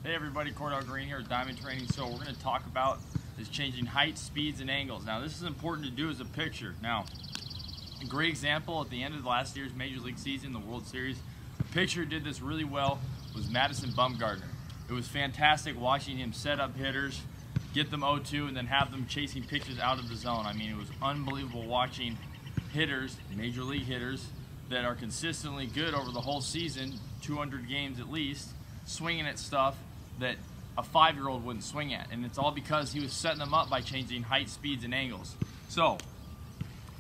Hey everybody, Cordell Green here at Diamond Training. So we're going to talk about is changing heights, speeds, and angles. Now this is important to do as a picture. Now, a great example at the end of last year's Major League season, the World Series, a pitcher who did this really well was Madison Bumgarner. It was fantastic watching him set up hitters, get them 0-2, and then have them chasing pitches out of the zone. I mean, it was unbelievable watching hitters, Major League hitters, that are consistently good over the whole season, 200 games at least, swinging at stuff that a 5-year-old wouldn't swing at. And it's all because he was setting them up by changing height, speeds, and angles. So,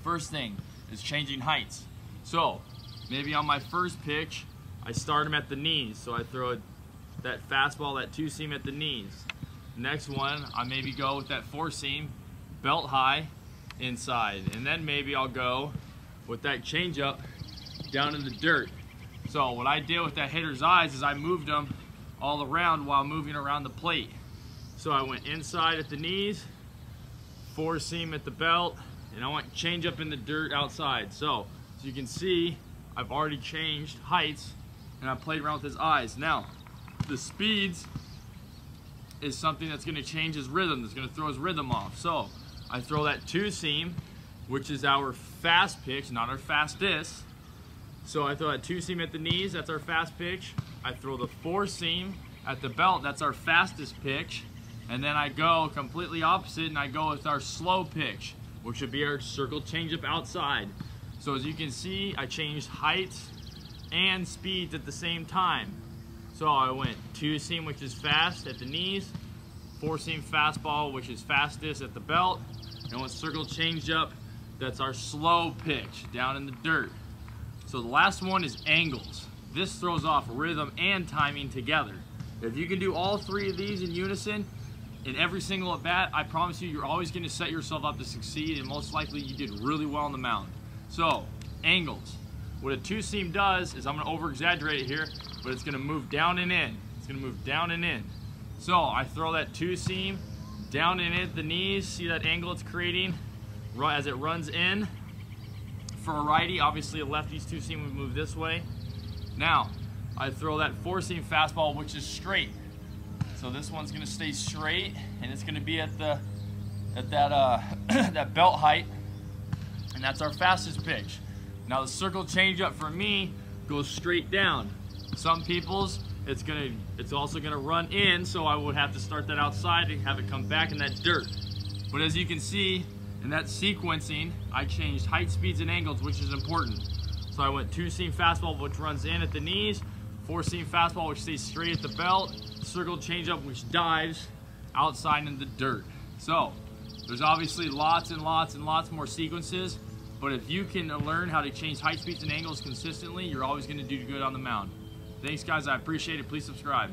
first thing is changing heights. So, maybe on my first pitch, I start him at the knees. So I throw that fastball, that 2-seam at the knees. Next one, I maybe go with that 4-seam, belt high, inside. And then maybe I'll go with that changeup down in the dirt. So what I did with that hitter's eyes is I moved them all around while moving around the plate. So I went inside at the knees, 4-seam at the belt, and I went change up in the dirt outside. So as you can see, I've already changed heights and I played around with his eyes. Now, the speeds is something that's gonna change his rhythm, that's gonna throw his rhythm off. So I throw that 2-seam, which is our fast pitch, not our fastest. So I throw that 2-seam at the knees, that's our fast pitch. I throw the 4-seam at the belt, that's our fastest pitch. And then I go completely opposite and I go with our slow pitch, which would be our circle changeup outside. So as you can see, I changed heights and speeds at the same time. So I went 2-seam, which is fast at the knees, 4-seam fastball, which is fastest at the belt, and with circle changeup, that's our slow pitch down in the dirt. So the last one is angles. This throws off rhythm and timing together. If you can do all three of these in unison in every single at bat, I promise you, you're always going to set yourself up to succeed, and most likely you did really well on the mound. So, angles. What a 2-seam does is, I'm going to over-exaggerate it here, but it's going to move down and in. It's going to move down and in. So I throw that 2-seam down and in at the knees. See that angle it's creating as it runs in. For a righty, obviously a lefty's 2-seam would move this way. Now, I throw that 4-seam fastball, which is straight. So this one's gonna stay straight, and it's gonna be at that that belt height, and that's our fastest pitch. Now the circle changeup for me goes straight down. Some people's it's also gonna run in, so I would have to start that outside and have it come back in that dirt. But as you can see, in that sequencing, I changed height, speeds, and angles, which is important. So I went 2-seam fastball, which runs in at the knees, 4-seam fastball, which stays straight at the belt, circle changeup, which dives outside in the dirt. So there's obviously lots and lots and lots more sequences, but if you can learn how to change height, speeds, and angles consistently, you're always going to do good on the mound. Thanks guys, I appreciate it. Please subscribe.